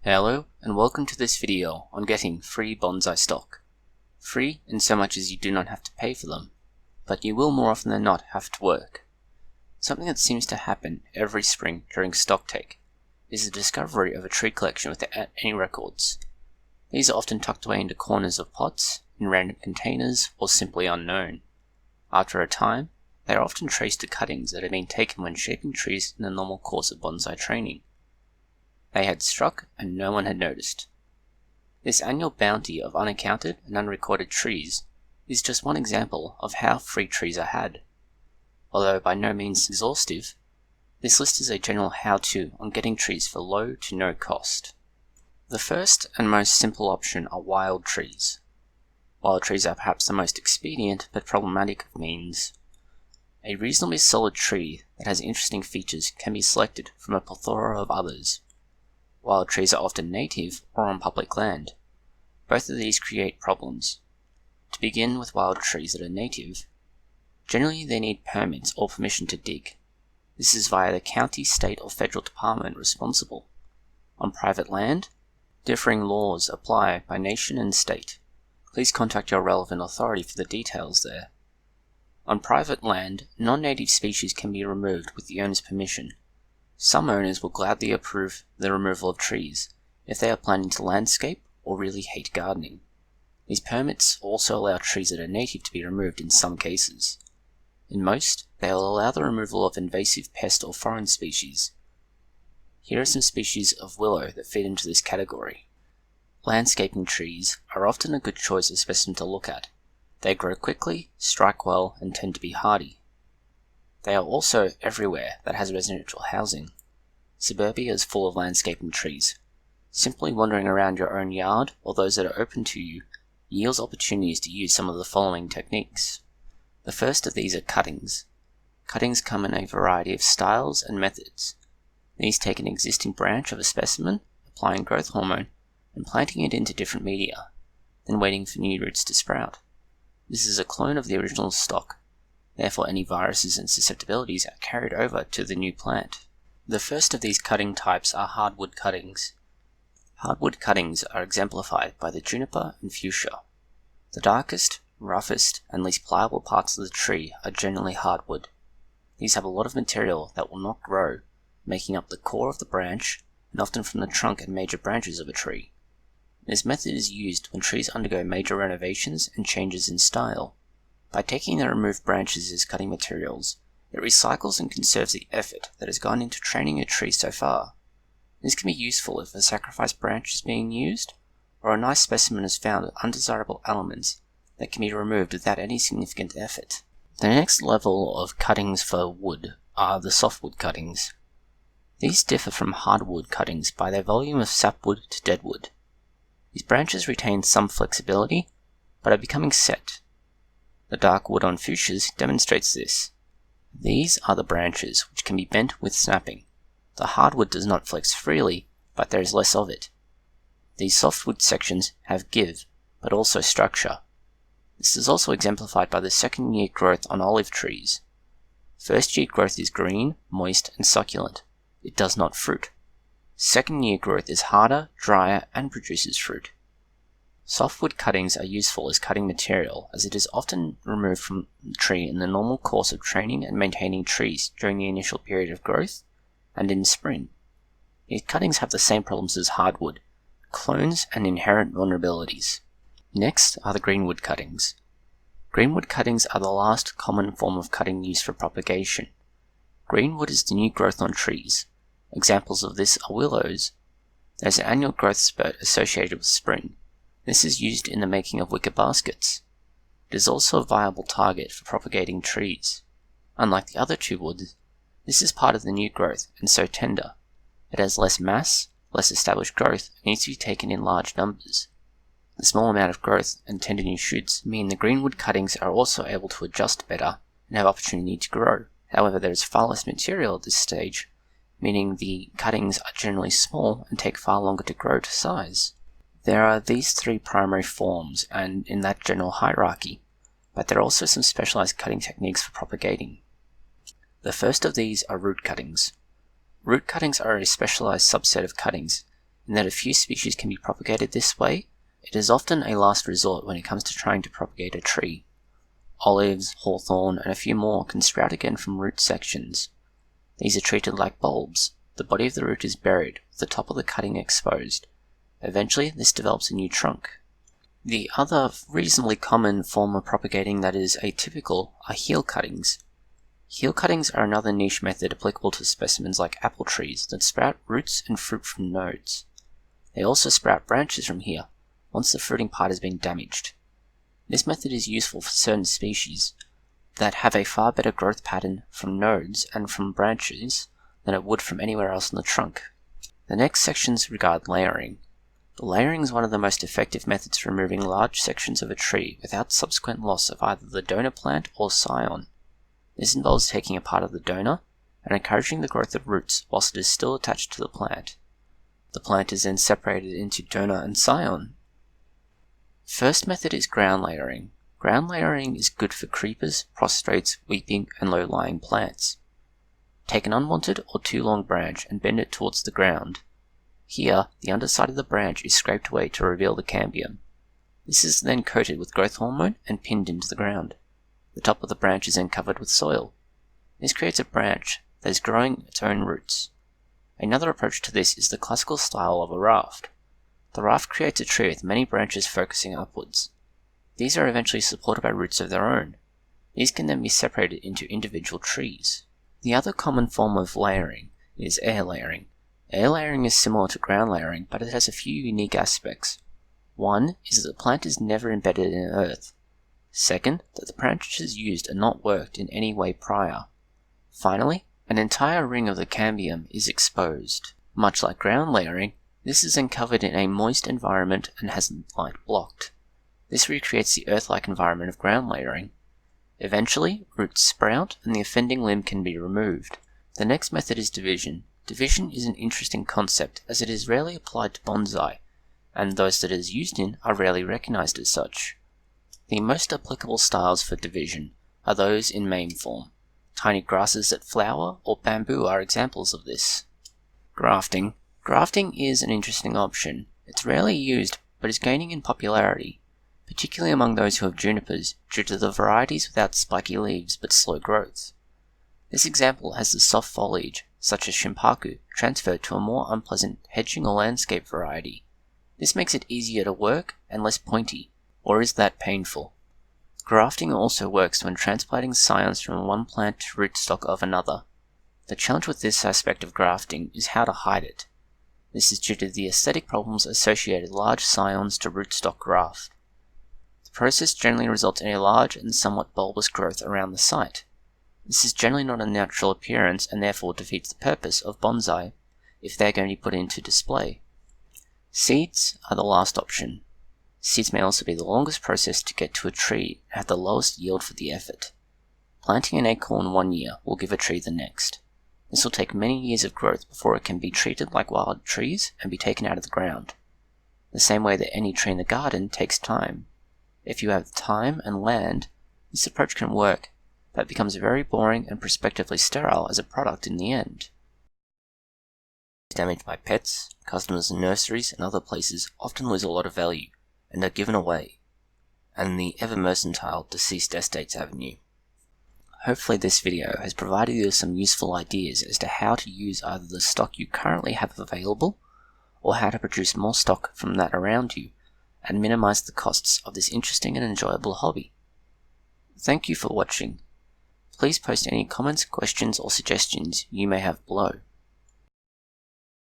Hello and welcome to this video on getting free bonsai stock. Free in so much as you do not have to pay for them, but you will more often than not have to work. Something that seems to happen every spring during stocktake is the discovery of a tree collection without any records. These are often tucked away into corners of pots, in random containers, or simply unknown. After a time, they are often traced to cuttings that have been taken when shaping trees in the normal course of bonsai training. They had struck and no one had noticed. This annual bounty of unaccounted and unrecorded trees is just one example of how free trees are had. Although by no means exhaustive, this list is a general how-to on getting trees for low to no cost. The first and most simple option are wild trees. Wild trees are perhaps the most expedient but problematic of means. A reasonably solid tree that has interesting features can be selected from a plethora of others. Wild trees are often native or on public land. Both of these create problems. To begin with wild trees that are native, generally they need permits or permission to dig. This is via the county, state or federal department responsible. On private land, differing laws apply by nation and state. Please contact your relevant authority for the details there. On private land, non-native species can be removed with the owner's permission. Some owners will gladly approve the removal of trees if they are planning to landscape or really hate gardening. These permits also allow trees that are native to be removed in some cases. In most, they will allow the removal of invasive pest or foreign species. Here are some species of willow that fit into this category. Landscaping trees are often a good choice of specimen to look at. They grow quickly, strike well, and tend to be hardy. They are also everywhere that has residential housing. Suburbia is full of landscaping trees. Simply wandering around your own yard, or those that are open to you, yields opportunities to use some of the following techniques. The first of these are cuttings. Cuttings come in a variety of styles and methods. These take an existing branch of a specimen, applying growth hormone, and planting it into different media, then waiting for new roots to sprout. This is a clone of the original stock. Therefore, any viruses and susceptibilities are carried over to the new plant. The first of these cutting types are hardwood cuttings. Hardwood cuttings are exemplified by the juniper and fuchsia. The darkest, roughest, and least pliable parts of the tree are generally hardwood. These have a lot of material that will not grow, making up the core of the branch, and often from the trunk and major branches of a tree. This method is used when trees undergo major renovations and changes in style. By taking the removed branches as cutting materials, it recycles and conserves the effort that has gone into training a tree so far. This can be useful if a sacrificed branch is being used, or a nice specimen has found undesirable elements that can be removed without any significant effort. The next level of cuttings for wood are the softwood cuttings. These differ from hardwood cuttings by their volume of sapwood to deadwood. These branches retain some flexibility, but are becoming set. The dark wood on fuchsias demonstrates this. These are the branches which can be bent with snapping. The hardwood does not flex freely, but there is less of it. These softwood sections have give, but also structure. This is also exemplified by the second-year growth on olive trees. First-year growth is green, moist, and succulent. It does not fruit. Second-year growth is harder, drier, and produces fruit. Softwood cuttings are useful as cutting material as it is often removed from the tree in the normal course of training and maintaining trees during the initial period of growth and in spring. These cuttings have the same problems as hardwood, clones and inherent vulnerabilities. Next are the greenwood cuttings. Greenwood cuttings are the last common form of cutting used for propagation. Greenwood is the new growth on trees. Examples of this are willows. There is an annual growth spurt associated with spring. This is used in the making of wicker baskets. It is also a viable target for propagating trees. Unlike the other two woods, this is part of the new growth and so tender. It has less mass, less established growth, and needs to be taken in large numbers. The small amount of growth and tender new shoots mean the greenwood cuttings are also able to adjust better and have opportunity to grow. However, there is far less material at this stage, meaning the cuttings are generally small and take far longer to grow to size. There are these three primary forms and in that general hierarchy, but there are also some specialized cutting techniques for propagating. The first of these are root cuttings. Root cuttings are a specialized subset of cuttings in that a few species can be propagated this way. It is often a last resort when it comes to trying to propagate a tree. Olives, hawthorn, and a few more can sprout again from root sections. These are treated like bulbs. The body of the root is buried, with the top of the cutting exposed. Eventually, this develops a new trunk. The other reasonably common form of propagating that is atypical are heel cuttings. Heel cuttings are another niche method applicable to specimens like apple trees that sprout roots and fruit from nodes. They also sprout branches from here, once the fruiting part has been damaged. This method is useful for certain species that have a far better growth pattern from nodes and from branches than it would from anywhere else in the trunk. The next sections regard layering. Layering is one of the most effective methods for removing large sections of a tree without subsequent loss of either the donor plant or scion. This involves taking a part of the donor and encouraging the growth of roots whilst it is still attached to the plant. The plant is then separated into donor and scion. First method is ground layering. Ground layering is good for creepers, prostrates, weeping, and low-lying plants. Take an unwanted or too long branch and bend it towards the ground. Here, the underside of the branch is scraped away to reveal the cambium. This is then coated with growth hormone and pinned into the ground. The top of the branch is then covered with soil. This creates a branch that is growing its own roots. Another approach to this is the classical style of a raft. The raft creates a tree with many branches focusing upwards. These are eventually supported by roots of their own. These can then be separated into individual trees. The other common form of layering is air layering. Air layering is similar to ground layering, but it has a few unique aspects. One is that the plant is never embedded in earth. Second, that the branches used are not worked in any way prior. Finally, an entire ring of the cambium is exposed. Much like ground layering, this is then covered in a moist environment and has light blocked. This recreates the earth-like environment of ground layering. Eventually, roots sprout and the offending limb can be removed. The next method is division. Division is an interesting concept as it is rarely applied to bonsai, and those that it is used in are rarely recognized as such. The most applicable styles for division are those in main form. Tiny grasses that flower or bamboo are examples of this. Grafting. Grafting is an interesting option. It's rarely used, but is gaining in popularity, particularly among those who have junipers, due to the varieties without spiky leaves but slow growth. This example has the soft foliage, such as shimpaku, transferred to a more unpleasant hedging or landscape variety. This makes it easier to work and less pointy, or is that painful? Grafting also works when transplanting scions from one plant to rootstock of another. The challenge with this aspect of grafting is how to hide it. This is due to the aesthetic problems associated with large scions to rootstock graft. The process generally results in a large and somewhat bulbous growth around the site. This is generally not a natural appearance and therefore defeats the purpose of bonsai if they are going to be put into display. Seeds are the last option. Seeds may also be the longest process to get to a tree and have the lowest yield for the effort. Planting an acorn 1 year will give a tree the next. This will take many years of growth before it can be treated like wild trees and be taken out of the ground. The same way that any tree in the garden takes time. If you have time and land, this approach can work, but it becomes very boring and prospectively sterile as a product in the end. Damaged by pets, customers in nurseries and other places often lose a lot of value and are given away, and the ever-mercantile Deceased Estates Avenue. Hopefully this video has provided you with some useful ideas as to how to use either the stock you currently have available, or how to produce more stock from that around you, and minimize the costs of this interesting and enjoyable hobby. Thank you for watching. Please post any comments, questions, or suggestions you may have below.